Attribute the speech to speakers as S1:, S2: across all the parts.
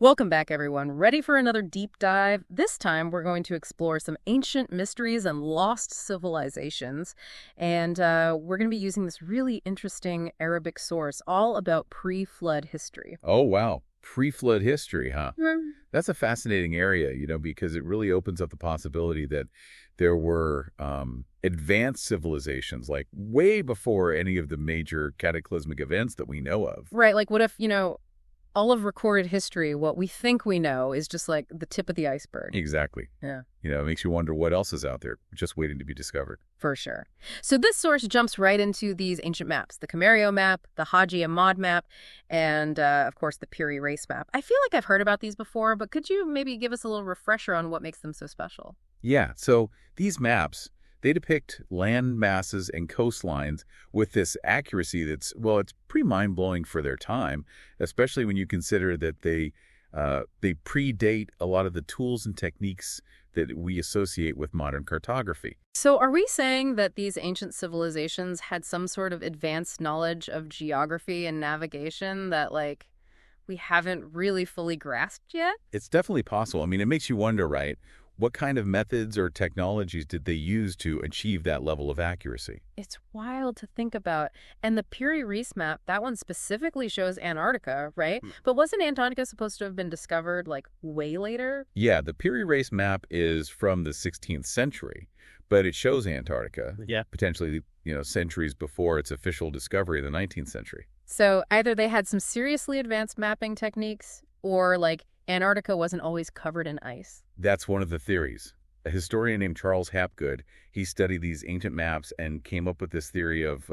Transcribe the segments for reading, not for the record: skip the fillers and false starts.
S1: Welcome back, everyone. Ready for another deep dive? This time, we're going to explore some ancient mysteries and lost civilizations. And we're going to be using this really interesting Arabic source all about pre-flood history.
S2: Oh, wow. Pre-flood history, huh? That's a fascinating area, because it really opens up the possibility that there were advanced civilizations, like way before any of the major cataclysmic events that we know of.
S1: Right, like what if, all of recorded history, what we think we know, is just like the tip of the iceberg.
S2: Exactly.
S1: Yeah.
S2: It makes you wonder what else is out there just waiting to be discovered.
S1: For sure. So this source jumps right into these ancient maps, the Camario map, the Haji Ahmad map, and, of course, the Piri Reis map. I feel like I've heard about these before, but could you maybe give us a little refresher on what makes them so special?
S2: Yeah, so these maps, they depict land masses and coastlines with this accuracy that's, well, it's pretty mind-blowing for their time, especially when you consider that they predate a lot of the tools and techniques that we associate with modern cartography.
S1: So are we saying that these ancient civilizations had some sort of advanced knowledge of geography and navigation that, we haven't really fully grasped yet?
S2: It's definitely possible. I mean, it makes you wonder, right? What kind of methods or technologies did they use to achieve that level of accuracy?
S1: It's wild to think about. And the Piri Reis map, that one specifically shows Antarctica, right? But wasn't Antarctica supposed to have been discovered, way later?
S2: Yeah, the Piri Reis map is from the 16th century, but it shows Antarctica, potentially, centuries before its official discovery in the 19th century.
S1: So either they had some seriously advanced mapping techniques, or, Antarctica wasn't always covered in ice.
S2: That's one of the theories. A historian named Charles Hapgood, he studied these ancient maps and came up with this theory of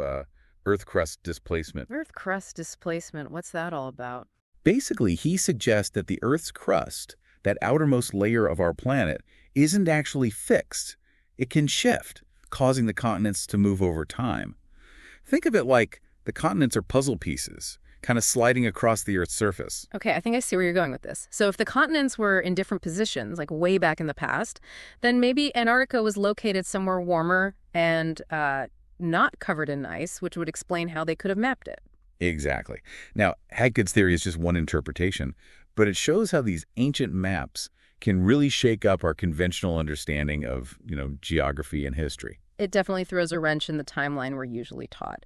S2: Earth crust displacement.
S1: Earth crust displacement, what's that all about?
S2: Basically, he suggests that the Earth's crust, that outermost layer of our planet, isn't actually fixed. It can shift, causing the continents to move over time. Think of it like the continents are puzzle pieces, kind of sliding across the Earth's surface.
S1: Okay, I think I see where you're going with this. So if the continents were in different positions, way back in the past, then maybe Antarctica was located somewhere warmer and not covered in ice, which would explain how they could have mapped it.
S2: Exactly. Now, Hapgood's theory is just one interpretation, but it shows how these ancient maps can really shake up our conventional understanding of, geography and history.
S1: It definitely throws a wrench in the timeline we're usually taught.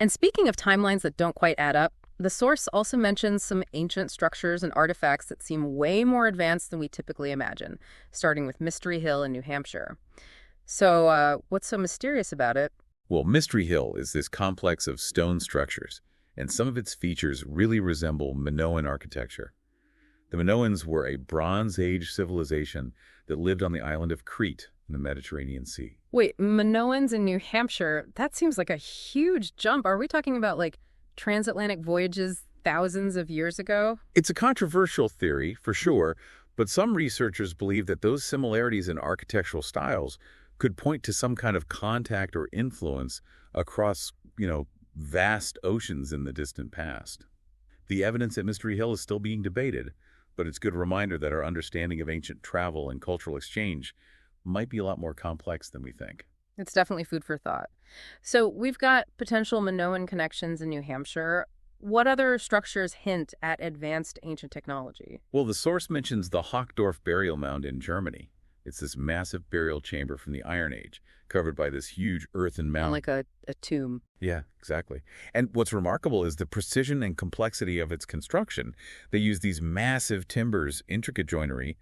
S1: And speaking of timelines that don't quite add up, the source also mentions some ancient structures and artifacts that seem way more advanced than we typically imagine, starting with Mystery Hill in New Hampshire. So what's so mysterious about it?
S2: Well, Mystery Hill is this complex of stone structures, and some of its features really resemble Minoan architecture. The Minoans were a Bronze Age civilization that lived on the island of Crete in the Mediterranean Sea.
S1: Wait, Minoans in New Hampshire? That seems like a huge jump. Are we talking about, transatlantic voyages thousands of years ago?
S2: It's a controversial theory, for sure, but some researchers believe that those similarities in architectural styles could point to some kind of contact or influence across, vast oceans in the distant past. The evidence at Mystery Hill is still being debated, but it's a good reminder that our understanding of ancient travel and cultural exchange might be a lot more complex than we think.
S1: It's definitely food for thought. So we've got potential Minoan connections in New Hampshire. What other structures hint at advanced ancient technology?
S2: Well, the source mentions the Hochdorf burial mound in Germany. It's this massive burial chamber from the Iron Age, covered by this huge earthen mound.
S1: Like a tomb.
S2: Yeah, exactly. And what's remarkable is the precision and complexity of its construction. They use these massive timbers, intricate joinery,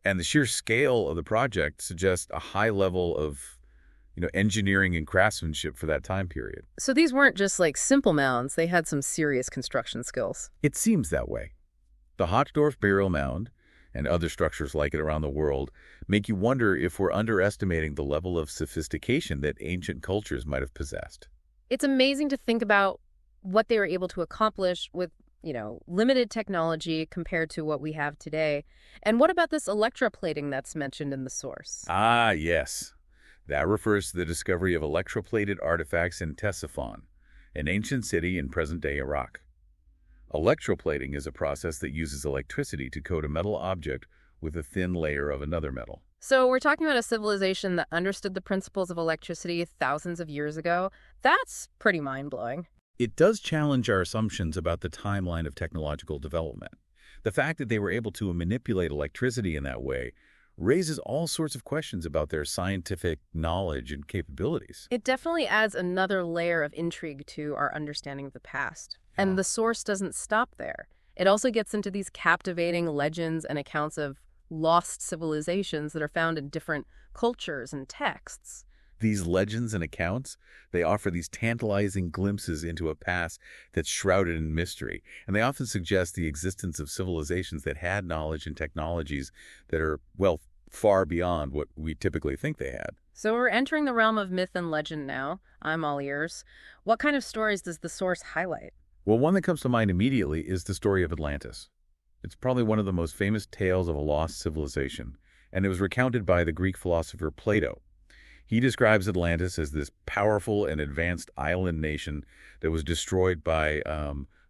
S2: and the sheer scale of the project suggests a high level of engineering and craftsmanship for that time period.
S1: So these weren't just simple mounds, they had some serious construction skills.
S2: It seems that way. The Hochdorf burial mound and other structures like it around the world make you wonder if we're underestimating the level of sophistication that ancient cultures might have possessed.
S1: It's amazing to think about what they were able to accomplish with, limited technology compared to what we have today. And what about this electroplating that's mentioned in the source?
S2: Ah, yes. That refers to the discovery of electroplated artifacts in Ctesiphon, an ancient city in present-day Iraq. Electroplating is a process that uses electricity to coat a metal object with a thin layer of another metal.
S1: So we're talking about a civilization that understood the principles of electricity thousands of years ago. That's pretty mind-blowing.
S2: It does challenge our assumptions about the timeline of technological development. The fact that they were able to manipulate electricity in that way raises all sorts of questions about their scientific knowledge and capabilities.
S1: It definitely adds another layer of intrigue to our understanding of the past. And the source doesn't stop there. It also gets into these captivating legends and accounts of lost civilizations that are found in different cultures and texts.
S2: These legends and accounts, they offer these tantalizing glimpses into a past that's shrouded in mystery, and they often suggest the existence of civilizations that had knowledge and technologies that are, well, far beyond what we typically think they had.
S1: So we're entering the realm of myth and legend now. I'm all ears. What kind of stories does the source highlight?
S2: Well, one that comes to mind immediately is the story of Atlantis. It's probably one of the most famous tales of a lost civilization, and it was recounted by the Greek philosopher Plato. He describes Atlantis as this powerful and advanced island nation that was destroyed by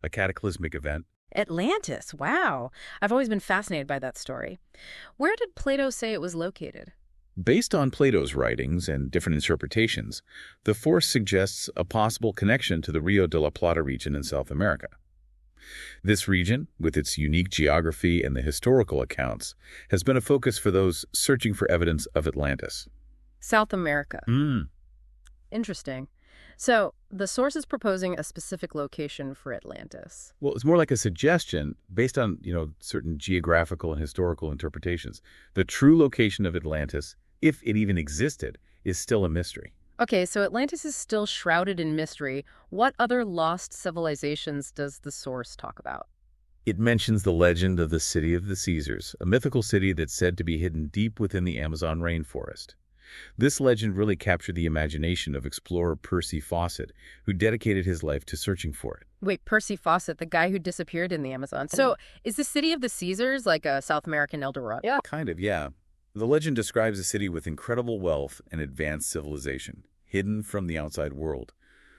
S2: a cataclysmic event.
S1: Atlantis, wow. I've always been fascinated by that story. Where did Plato say it was located?
S2: Based on Plato's writings and different interpretations, the force suggests a possible connection to the Rio de la Plata region in South America. This region, with its unique geography and the historical accounts, has been a focus for those searching for evidence of Atlantis.
S1: South America. Interesting. So the source is proposing a specific location for Atlantis.
S2: Well, it's more like a suggestion based on, certain geographical and historical interpretations. The true location of Atlantis, if it even existed, is still a mystery.
S1: Okay, so Atlantis is still shrouded in mystery. What other lost civilizations does the source talk about?
S2: It mentions the legend of the City of the Caesars, a mythical city that's said to be hidden deep within the Amazon rainforest. This legend really captured the imagination of explorer Percy Fawcett, who dedicated his life to searching for it.
S1: Wait, Percy Fawcett, the guy who disappeared in the Amazon. So is the City of the Caesars like a South American El Dorado?
S2: Yeah. Kind of, yeah. The legend describes a city with incredible wealth and advanced civilization, hidden from the outside world.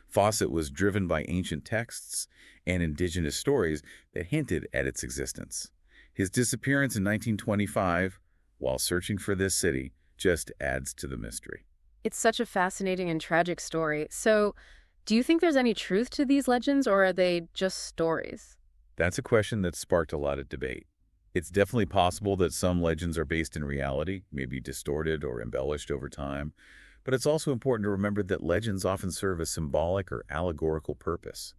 S2: Fawcett was driven by ancient texts and indigenous stories that hinted at its existence. His disappearance in 1925, while searching for this city, just adds to the mystery.
S1: It's such a fascinating and tragic story. So, do you think there's any truth to these legends, or are they just stories?
S2: That's a question that sparked a lot of debate. It's definitely possible that some legends are based in reality, maybe distorted or embellished over time. But it's also important to remember that legends often serve a symbolic or allegorical purpose.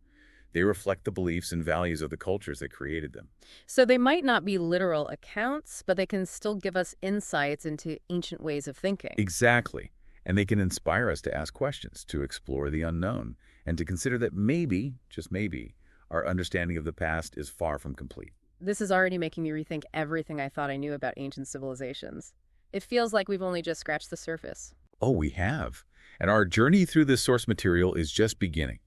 S2: They reflect the beliefs and values of the cultures that created them.
S1: So they might not be literal accounts, but they can still give us insights into ancient ways of thinking.
S2: Exactly. And they can inspire us to ask questions, to explore the unknown, and to consider that maybe, just maybe, our understanding of the past is far from complete.
S1: This is already making me rethink everything I thought I knew about ancient civilizations. It feels like we've only just scratched the surface.
S2: Oh, we have. And our journey through this source material is just beginning.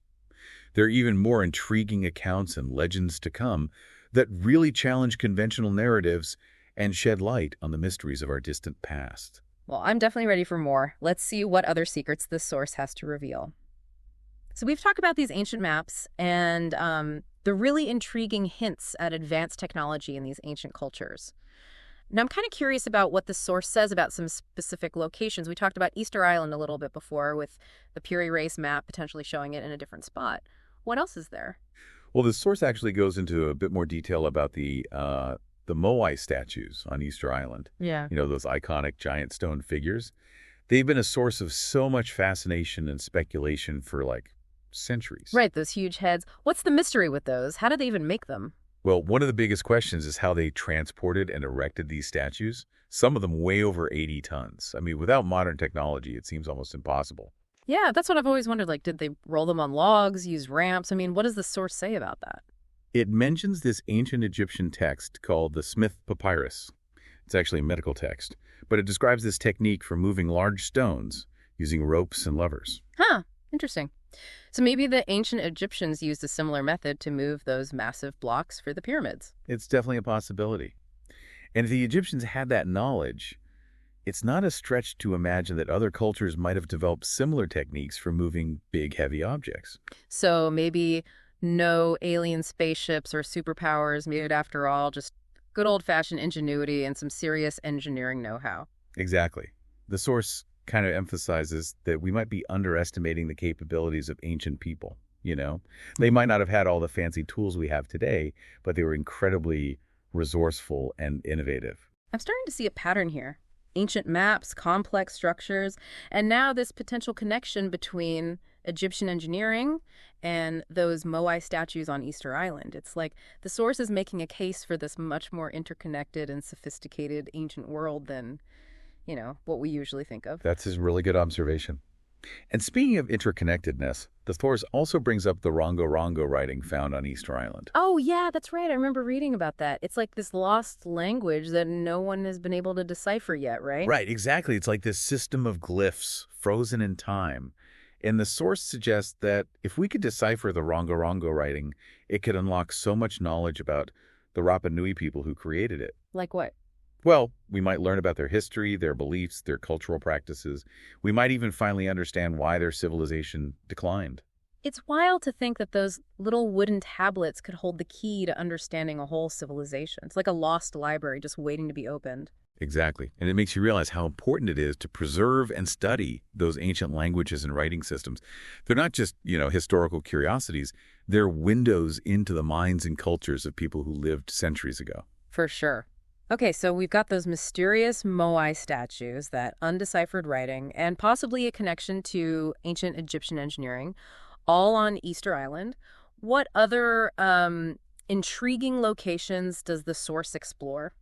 S2: There are even more intriguing accounts and legends to come that really challenge conventional narratives and shed light on the mysteries of our distant past.
S1: Well, I'm definitely ready for more. Let's see what other secrets this source has to reveal. So we've talked about these ancient maps and the really intriguing hints at advanced technology in these ancient cultures. Now, I'm kind of curious about what the source says about some specific locations. We talked about Easter Island a little bit before with the Puri Race map potentially showing it in a different spot. What else is there?
S2: Well, the source actually goes into a bit more detail about the Moai statues on Easter Island.
S1: Yeah.
S2: Those iconic giant stone figures. They've been a source of so much fascination and speculation for, centuries.
S1: Right, those huge heads. What's the mystery with those? How did they even make them?
S2: Well, one of the biggest questions is how they transported and erected these statues, some of them way over 80 tons. I mean, without modern technology, it seems almost impossible.
S1: Yeah, that's what I've always wondered. Did they roll them on logs, use ramps? I mean, what does the source say about that?
S2: It mentions this ancient Egyptian text called the Smith Papyrus. It's actually a medical text, but it describes this technique for moving large stones using ropes and levers.
S1: Huh, interesting. So maybe the ancient Egyptians used a similar method to move those massive blocks for the pyramids.
S2: It's definitely a possibility. And if the Egyptians had that knowledge, it's not a stretch to imagine that other cultures might have developed similar techniques for moving big, heavy objects.
S1: So maybe no alien spaceships or superpowers, maybe after all, just good old-fashioned ingenuity and some serious engineering know-how.
S2: Exactly. The source kind of emphasizes that we might be underestimating the capabilities of ancient people, They might not have had all the fancy tools we have today, but they were incredibly resourceful, and innovative.
S1: I'm starting to see a pattern here. Ancient maps, complex structures, and now this potential connection between Egyptian engineering and those Moai statues on Easter Island. It's like the source is making a case for this much more interconnected and sophisticated ancient world than, what we usually think of.
S2: That's a really good observation. And speaking of interconnectedness, the source also brings up the Rongo writing found on Easter Island.
S1: Oh, yeah, that's right. I remember reading about that. It's like this lost language that no one has been able to decipher yet, right?
S2: Right, exactly. It's like this system of glyphs frozen in time. And the source suggests that if we could decipher the Rongo writing, it could unlock so much knowledge about the Rapa Nui people who created it.
S1: Like what?
S2: Well, we might learn about their history, their beliefs, their cultural practices. We might even finally understand why their civilization declined.
S1: It's wild to think that those little wooden tablets could hold the key to understanding a whole civilization. It's like a lost library just waiting to be opened.
S2: Exactly. And it makes you realize how important it is to preserve and study those ancient languages and writing systems. They're not just, historical curiosities. They're windows into the minds and cultures of people who lived centuries ago.
S1: For sure. Okay, so we've got those mysterious Moai statues, that undeciphered writing, and possibly a connection to ancient Egyptian engineering, all on Easter Island. What other intriguing locations does the source explore?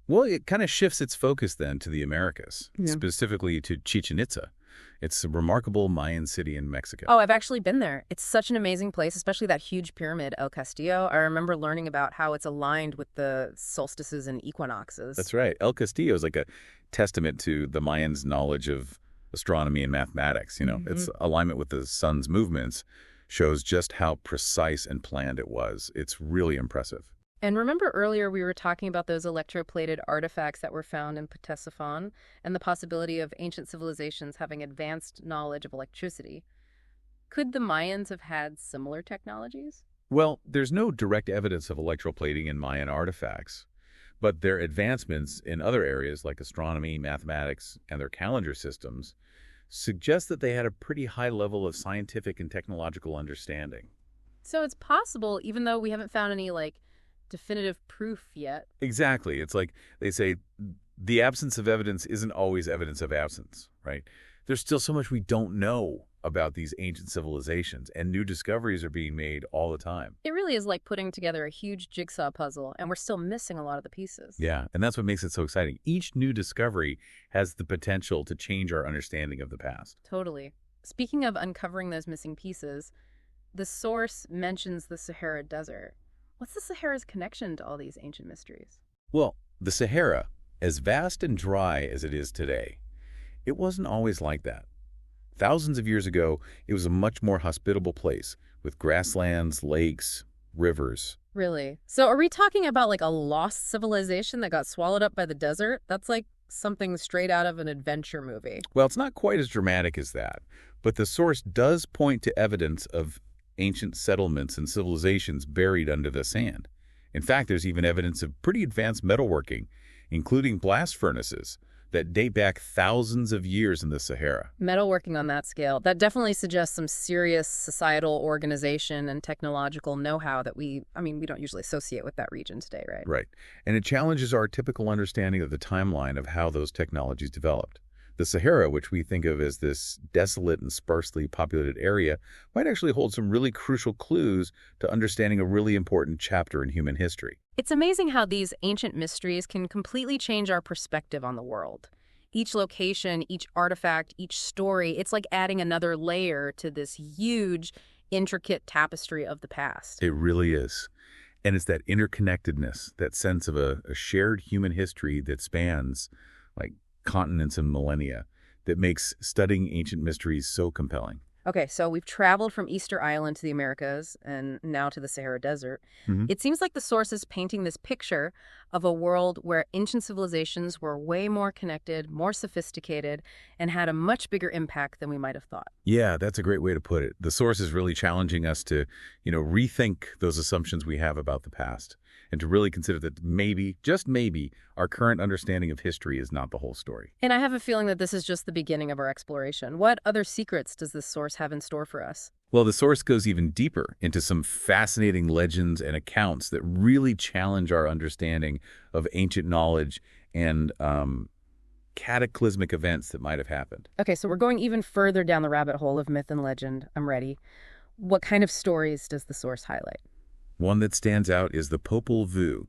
S2: Well, it kind of shifts its focus then to the Americas, specifically to Chichen Itza. It's a remarkable Mayan city in Mexico.
S1: Oh, I've actually been there. It's such an amazing place, especially that huge pyramid, El Castillo. I remember learning about how it's aligned with the solstices and equinoxes.
S2: That's right. El Castillo is like a testament to the Mayans' knowledge of astronomy and mathematics. Its alignment with the sun's movements shows just how precise and planned it was. It's really impressive.
S1: And remember earlier we were talking about those electroplated artifacts that were found in Ctesiphon and the possibility of ancient civilizations having advanced knowledge of electricity. Could the Mayans have had similar technologies?
S2: Well, there's no direct evidence of electroplating in Mayan artifacts, but their advancements in other areas like astronomy, mathematics, and their calendar systems suggest that they had a pretty high level of scientific and technological understanding.
S1: So it's possible, even though we haven't found any, definitive proof yet.
S2: Exactly. It's like they say, the absence of evidence isn't always evidence of absence, right? There's still so much we don't know about these ancient civilizations, and new discoveries are being made all the time.
S1: It really is like putting together a huge jigsaw puzzle, and we're still missing a lot of the pieces.
S2: Yeah, and that's what makes it so exciting. Each new discovery has the potential to change our understanding of the past.
S1: Totally. Speaking of uncovering those missing pieces, the source mentions the Sahara Desert. What's the Sahara's connection to all these ancient mysteries?
S2: Well, the Sahara, as vast and dry as it is today, it wasn't always like that. Thousands of years ago, it was a much more hospitable place with grasslands, lakes, rivers.
S1: Really? So are we talking about a lost civilization that got swallowed up by the desert? That's like something straight out of an adventure movie.
S2: Well, it's not quite as dramatic as that, but the source does point to evidence of ancient settlements and civilizations buried under the sand. In fact, there's even evidence of pretty advanced metalworking, including blast furnaces, that date back thousands of years in the Sahara.
S1: Metalworking on that scale, that definitely suggests some serious societal organization and technological know-how that we don't usually associate with that region today, right?
S2: Right. And it challenges our typical understanding of the timeline of how those technologies developed. The Sahara, which we think of as this desolate and sparsely populated area, might actually hold some really crucial clues to understanding a really important chapter in human history.
S1: It's amazing how these ancient mysteries can completely change our perspective on the world. Each location, each artifact, each story, it's like adding another layer to this huge, intricate tapestry of the past.
S2: It really is. And it's that interconnectedness, that sense of a shared human history that spans, continents and millennia, that makes studying ancient mysteries so compelling.
S1: Okay, so we've traveled from Easter Island to the Americas and now to the Sahara Desert. It seems like the source is painting this picture of a world where ancient civilizations were way more connected, more sophisticated, and had a much bigger impact than we might have thought.
S2: Yeah, that's a great way to put it. The source is really challenging us to, rethink those assumptions we have about the past and to really consider that maybe, just maybe, our current understanding of history is not the whole story.
S1: And I have a feeling that this is just the beginning of our exploration. What other secrets does this source have in store for us?
S2: Well, the source goes even deeper into some fascinating legends and accounts that really challenge our understanding of ancient knowledge and cataclysmic events that might have happened.
S1: Okay, so we're going even further down the rabbit hole of myth and legend. I'm ready. What kind of stories does the source highlight?
S2: One that stands out is the Popol Vuh,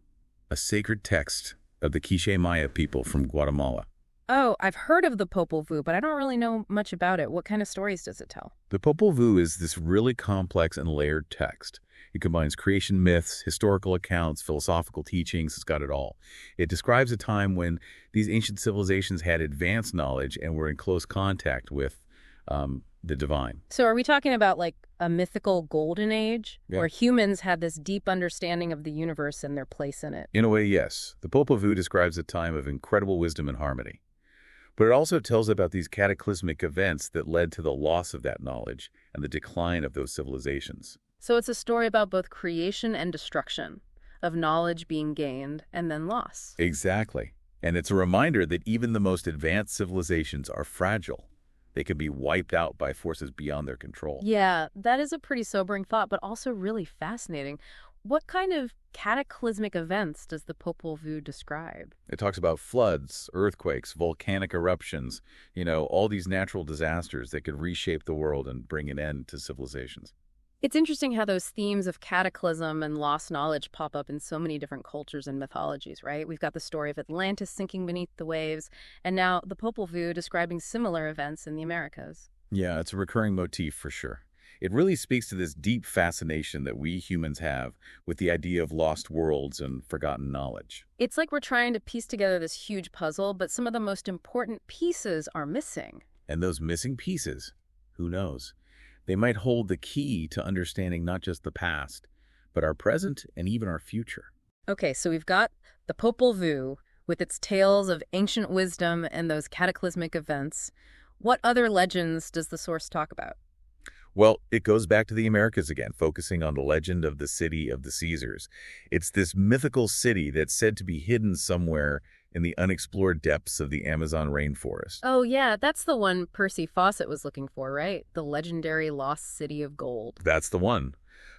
S2: a sacred text of the Quiche Maya people from Guatemala.
S1: Oh, I've heard of the Popol Vuh, but I don't really know much about it. What kind of stories does it tell?
S2: The Popol Vuh is this really complex and layered text. It combines creation myths, historical accounts, philosophical teachings. It's got it all. It describes a time when these ancient civilizations had advanced knowledge and were in close contact with the divine.
S1: So are we talking about like a mythical golden age
S2: Yeah.
S1: where humans had this deep understanding of the universe and their place in it?
S2: In a way, yes. The Popol Vuh describes a time of incredible wisdom and harmony. But it also tells about these cataclysmic events that led to the loss of that knowledge and the decline of those civilizations.
S1: So it's a story about both creation and destruction, of knowledge being gained and then lost.
S2: Exactly. And it's a reminder that even the most advanced civilizations are fragile. They can be wiped out by forces beyond their control.
S1: Yeah, that is a pretty sobering thought, but also really fascinating. What kind of cataclysmic events does the Popol Vuh describe?
S2: It talks about floods, earthquakes, volcanic eruptions, all these natural disasters that could reshape the world and bring an end to civilizations.
S1: It's interesting how those themes of cataclysm and lost knowledge pop up in so many different cultures and mythologies, right? We've got the story of Atlantis sinking beneath the waves, and now the Popol Vuh describing similar events in the Americas.
S2: Yeah, it's a recurring motif for sure. It really speaks to this deep fascination that we humans have with the idea of lost worlds and forgotten knowledge.
S1: It's like we're trying to piece together this huge puzzle, but some of the most important pieces are missing.
S2: And those missing pieces, who knows? They might hold the key to understanding not just the past, but our present and even our future.
S1: Okay, so we've got the Popol Vuh with its tales of ancient wisdom and those cataclysmic events. What other legends does the source talk about?
S2: Well, it goes back to the Americas again, focusing on the legend of the city of the Caesars. It's this mythical city that's said to be hidden somewhere in the unexplored depths of the Amazon rainforest.
S1: Oh, yeah, that's the one Percy Fawcett was looking for, right? The legendary lost city of gold.
S2: That's the one.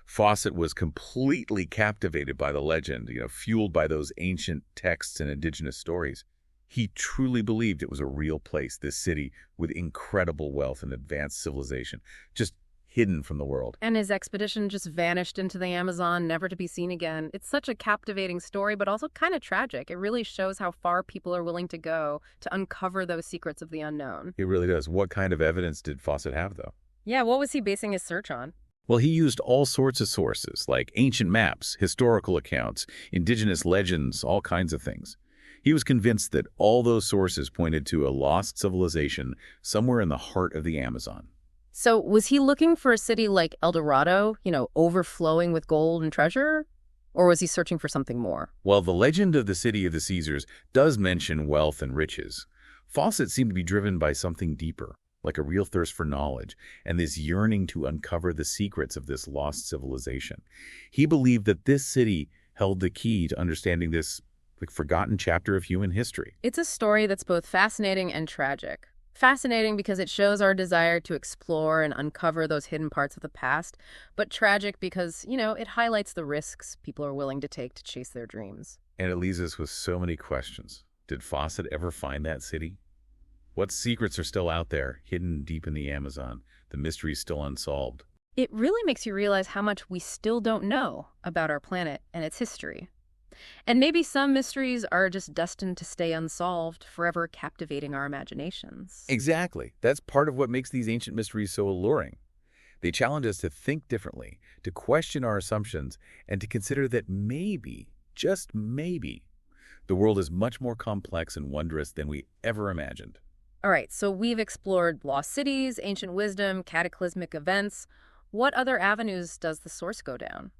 S2: Fawcett was completely captivated by the legend, fueled by those ancient texts and indigenous stories. He truly believed it was a real place, this city with incredible wealth and advanced civilization, just hidden from the world.
S1: And his expedition just vanished into the Amazon, never to be seen again. It's such a captivating story, but also kind of tragic. It really shows how far people are willing to go to uncover those secrets of the unknown.
S2: It really does. What kind of evidence did Fawcett have, though?
S1: Yeah, what was he basing his search on?
S2: Well, he used all sorts of sources, like ancient maps, historical accounts, indigenous legends, all kinds of things. He was convinced that all those sources pointed to a lost civilization somewhere in the heart of the Amazon.
S1: So was he looking for a city like El Dorado, overflowing with gold and treasure? Or was he searching for something more?
S2: Well, the legend of the city of the Caesars does mention wealth and riches. Fawcett seemed to be driven by something deeper, like a real thirst for knowledge, and this yearning to uncover the secrets of this lost civilization. He believed that this city held the key to understanding this forgotten chapter of human history.
S1: It's a story that's both fascinating and tragic. Fascinating because it shows our desire to explore and uncover those hidden parts of the past, but tragic because, it highlights the risks people are willing to take to chase their dreams.
S2: And it leaves us with so many questions. Did Fawcett ever find that city? What secrets are still out there, hidden deep in the Amazon? The mystery's still unsolved.
S1: It really makes you realize how much we still don't know about our planet and its history. And maybe some mysteries are just destined to stay unsolved, forever captivating our imaginations.
S2: Exactly. That's part of what makes these ancient mysteries so alluring. They challenge us to think differently, to question our assumptions, and to consider that maybe, just maybe, the world is much more complex and wondrous than we ever imagined.
S1: All right, so we've explored lost cities, ancient wisdom, cataclysmic events. What other avenues does the source go down?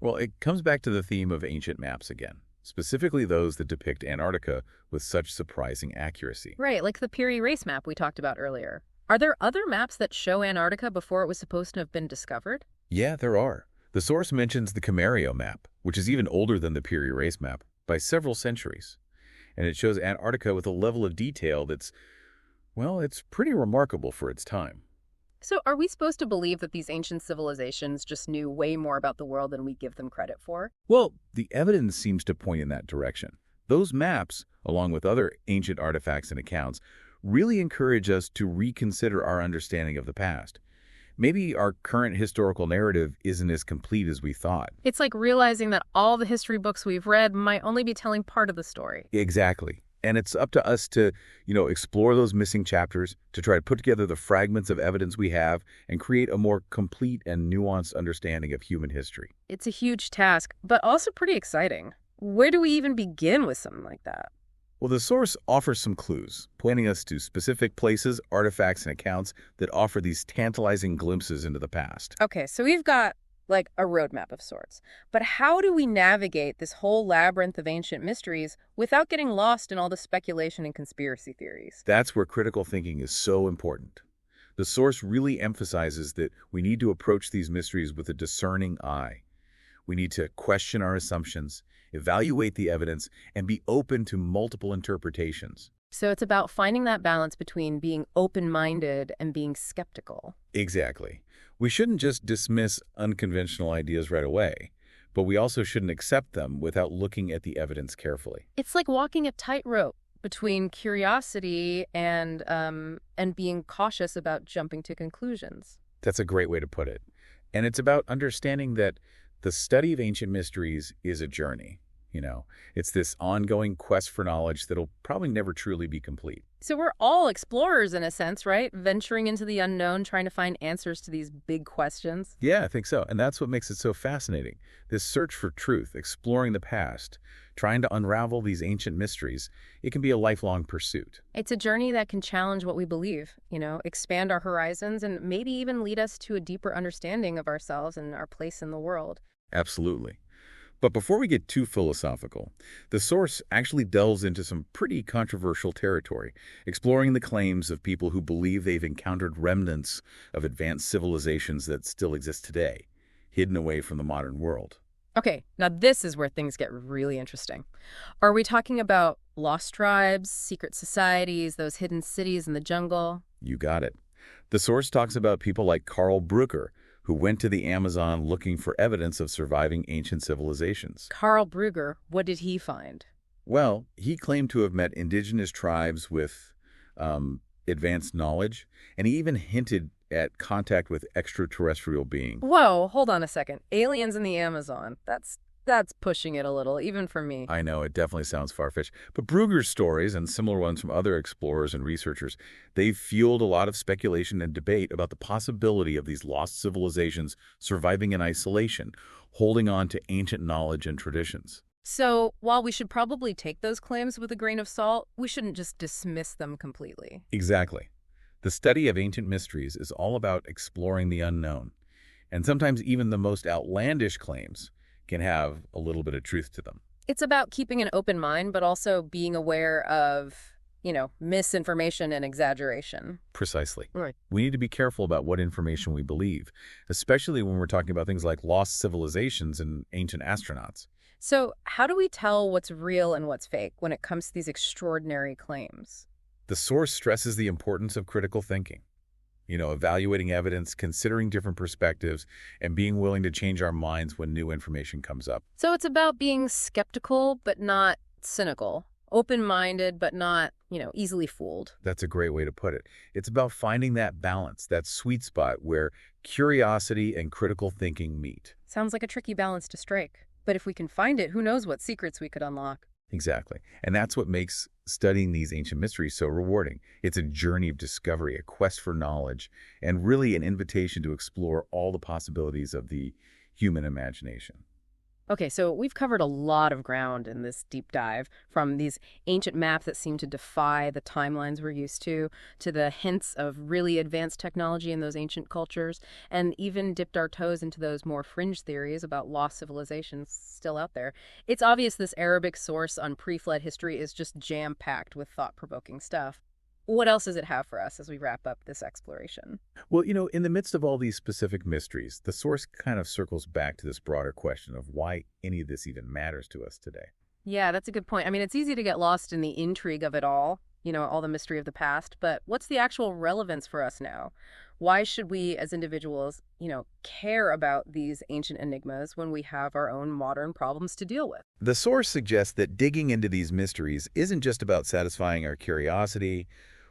S2: Well, it comes back to the theme of ancient maps again, specifically those that depict Antarctica with such surprising accuracy.
S1: Right, like the Peary Race map we talked about earlier. Are there other maps that show Antarctica before it was supposed to have been discovered?
S2: Yeah, there are. The source mentions the Pangaea map, which is even older than the Peary Race map by several centuries. And it shows Antarctica with a level of detail that's, well, it's pretty remarkable for its time.
S1: So are we supposed to believe that these ancient civilizations just knew way more about the world than we give them credit for?
S2: Well, the evidence seems to point in that direction. Those maps, along with other ancient artifacts and accounts, really encourage us to reconsider our understanding of the past. Maybe our current historical narrative isn't as complete as we thought.
S1: It's like realizing that all the history books we've read might only be telling part of the story.
S2: Exactly. And it's up to us to, explore those missing chapters, to try to put together the fragments of evidence we have and create a more complete and nuanced understanding of human history.
S1: It's a huge task, but also pretty exciting. Where do we even begin with something like that?
S2: Well, the source offers some clues, pointing us to specific places, artifacts, and accounts that offer these tantalizing glimpses into the past.
S1: Okay, so we've got like a roadmap of sorts. But how do we navigate this whole labyrinth of ancient mysteries without getting lost in all the speculation and conspiracy theories?
S2: That's where critical thinking is so important. The source really emphasizes that we need to approach these mysteries with a discerning eye. We need to question our assumptions, evaluate the evidence, and be open to multiple interpretations.
S1: So it's about finding that balance between being open-minded and being skeptical.
S2: Exactly. We shouldn't just dismiss unconventional ideas right away, but we also shouldn't accept them without looking at the evidence carefully.
S1: It's like walking a tightrope between curiosity and being cautious about jumping to conclusions.
S2: That's a great way to put it. And it's about understanding that the study of ancient mysteries is a journey. It's this ongoing quest for knowledge that'll probably never truly be complete.
S1: So we're all explorers in a sense, right? Venturing into the unknown, trying to find answers to these big questions.
S2: Yeah, I think so. And that's what makes it so fascinating. This search for truth, exploring the past, trying to unravel these ancient mysteries, it can be a lifelong pursuit.
S1: It's a journey that can challenge what we believe, expand our horizons, and maybe even lead us to a deeper understanding of ourselves and our place in the world.
S2: Absolutely. But before we get too philosophical, the source actually delves into some pretty controversial territory, exploring the claims of people who believe they've encountered remnants of advanced civilizations that still exist today, hidden away from the modern world.
S1: Okay, now this is where things get really interesting. Are we talking about lost tribes, secret societies, those hidden cities in the jungle?
S2: You got it. The source talks about people like Carl Brugger, who went to the Amazon looking for evidence of surviving ancient civilizations.
S1: Carl Brugger, what did he find?
S2: Well, he claimed to have met indigenous tribes with advanced knowledge, and he even hinted at contact with extraterrestrial beings.
S1: Whoa, hold on a second. Aliens in the Amazon. That's pushing it a little, even for me.
S2: I know, it definitely sounds far-fetched. But Brugger's stories, and similar ones from other explorers and researchers, they've fueled a lot of speculation and debate about the possibility of these lost civilizations surviving in isolation, holding on to ancient knowledge and traditions.
S1: So, while we should probably take those claims with a grain of salt, we shouldn't just dismiss them completely.
S2: Exactly. The study of ancient mysteries is all about exploring the unknown. And sometimes even the most outlandish claims can have a little bit of truth to them.
S1: It's about keeping an open mind, but also being aware of, misinformation and exaggeration.
S2: Precisely.
S1: Right.
S2: We need to be careful about what information we believe, especially when we're talking about things like lost civilizations and ancient astronauts.
S1: So how do we tell what's real and what's fake when it comes to these extraordinary claims?
S2: The source stresses the importance of critical thinking. Evaluating evidence, considering different perspectives, and being willing to change our minds when new information comes up.
S1: So it's about being skeptical, but not cynical. Open-minded, but not, easily fooled.
S2: That's a great way to put it. It's about finding that balance, that sweet spot where curiosity and critical thinking meet.
S1: Sounds like a tricky balance to strike. But if we can find it, who knows what secrets we could unlock.
S2: Exactly. And that's what makes studying these ancient mysteries so rewarding. It's a journey of discovery, a quest for knowledge, and really an invitation to explore all the possibilities of the human imagination.
S1: Okay, so we've covered a lot of ground in this deep dive, from these ancient maps that seem to defy the timelines we're used to the hints of really advanced technology in those ancient cultures, and even dipped our toes into those more fringe theories about lost civilizations still out there. It's obvious this Arabic source on pre-flood history is just jam-packed with thought-provoking stuff. What else does it have for us as we wrap up this exploration?
S2: Well, in the midst of all these specific mysteries, the source kind of circles back to this broader question of why any of this even matters to us today.
S1: Yeah, that's a good point. I mean, it's easy to get lost in the intrigue of it all the mystery of the past, but what's the actual relevance for us now? Why should we as individuals, care about these ancient enigmas when we have our own modern problems to deal with?
S2: The source suggests that digging into these mysteries isn't just about satisfying our curiosity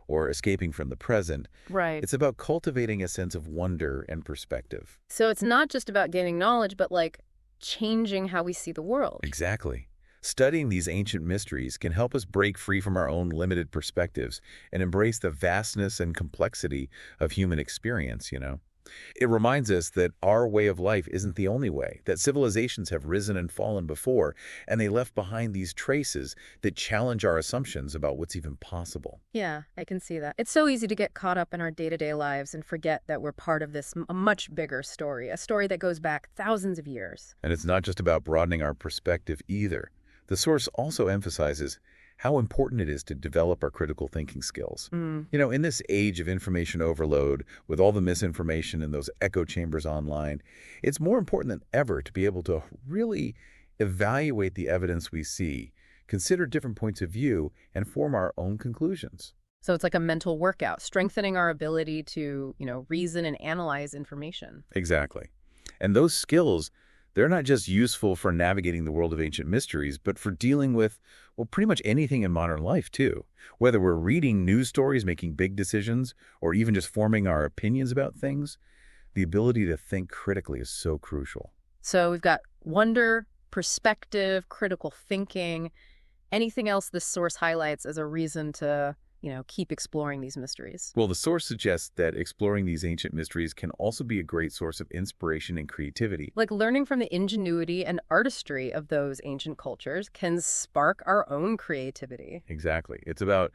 S2: or escaping from the present.
S1: Right.
S2: It's about cultivating a sense of wonder and perspective.
S1: So it's not just about gaining knowledge, but like changing how we see the world.
S2: Exactly. Studying these ancient mysteries can help us break free from our own limited perspectives and embrace the vastness and complexity of human experience. It reminds us that our way of life isn't the only way, that civilizations have risen and fallen before, and they left behind these traces that challenge our assumptions about what's even possible.
S1: Yeah, I can see that. It's so easy to get caught up in our day-to-day lives and forget that we're part of this a much bigger story, a story that goes back thousands of years.
S2: And it's not just about broadening our perspective either. The source also emphasizes how important it is to develop our critical thinking skills. In this age of information overload, with all the misinformation and those echo chambers online, it's more important than ever to be able to really evaluate the evidence we see, consider different points of view, and form our own conclusions.
S1: So it's like a mental workout, strengthening our ability to, reason and analyze information.
S2: Exactly. And those skills, they're not just useful for navigating the world of ancient mysteries, but for dealing with, pretty much anything in modern life, too. Whether we're reading news stories, making big decisions, or even just forming our opinions about things, the ability to think critically is so crucial.
S1: So we've got wonder, perspective, critical thinking. Anything else this source highlights as a reason to keep exploring these mysteries?
S2: Well, the source suggests that exploring these ancient mysteries can also be a great source of inspiration and creativity.
S1: Like learning from the ingenuity and artistry of those ancient cultures can spark our own creativity.
S2: Exactly. It's about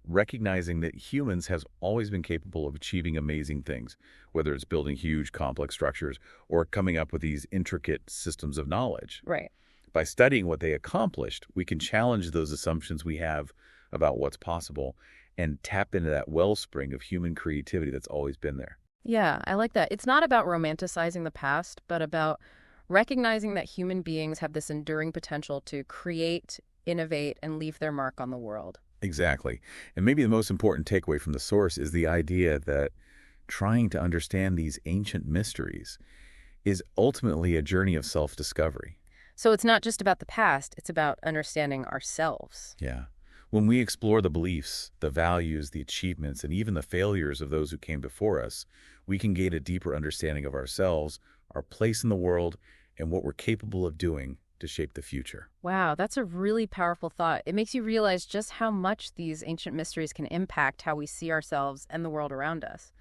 S2: recognizing that humans has always been capable of achieving amazing things, whether it's building huge, complex structures or coming up with these intricate systems of knowledge.
S1: Right.
S2: By studying what they accomplished, we can challenge those assumptions we have about what's possible and tap into that wellspring of human creativity that's always been there.
S1: Yeah, I like that. It's not about romanticizing the past, but about recognizing that human beings have this enduring potential to create, innovate, and leave their mark on the world.
S2: Exactly. And maybe the most important takeaway from the source is the idea that trying to understand these ancient mysteries is ultimately a journey of self-discovery.
S1: So it's not just about the past, it's about understanding ourselves.
S2: Yeah. When we explore the beliefs, the values, the achievements, and even the failures of those who came before us, we can gain a deeper understanding of ourselves, our place in the world, and what we're capable of doing to shape the future.
S1: Wow, that's a really powerful thought. It makes you realize just how much these ancient mysteries can impact how we see ourselves and the world around us.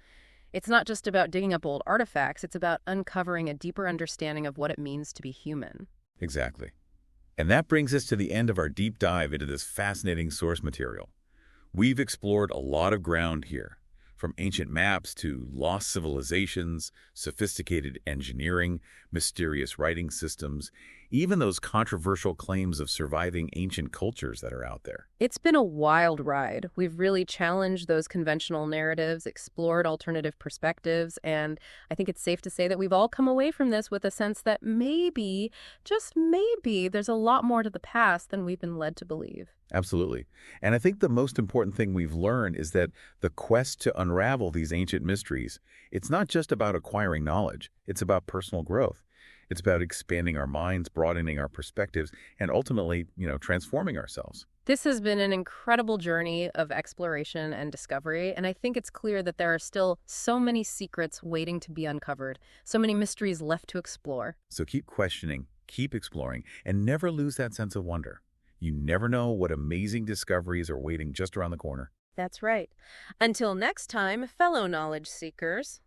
S1: It's not just about digging up old artifacts, it's about uncovering a deeper understanding of what it means to be human.
S2: Exactly. And that brings us to the end of our deep dive into this fascinating source material. We've explored a lot of ground here, from ancient maps to lost civilizations, sophisticated engineering, mysterious writing systems, even those controversial claims of surviving ancient cultures that are out there.
S1: It's been a wild ride. We've really challenged those conventional narratives, explored alternative perspectives, and I think it's safe to say that we've all come away from this with a sense that maybe, just maybe, there's a lot more to the past than we've been led to believe.
S2: Absolutely. And I think the most important thing we've learned is that the quest to unravel these ancient mysteries, it's not just about acquiring knowledge. It's about personal growth. It's about expanding our minds, broadening our perspectives, and ultimately, transforming ourselves.
S1: This has been an incredible journey of exploration and discovery, and I think it's clear that there are still so many secrets waiting to be uncovered, so many mysteries left to explore.
S2: So keep questioning, keep exploring, and never lose that sense of wonder. You never know what amazing discoveries are waiting just around the corner.
S1: That's right. Until next time, fellow knowledge seekers.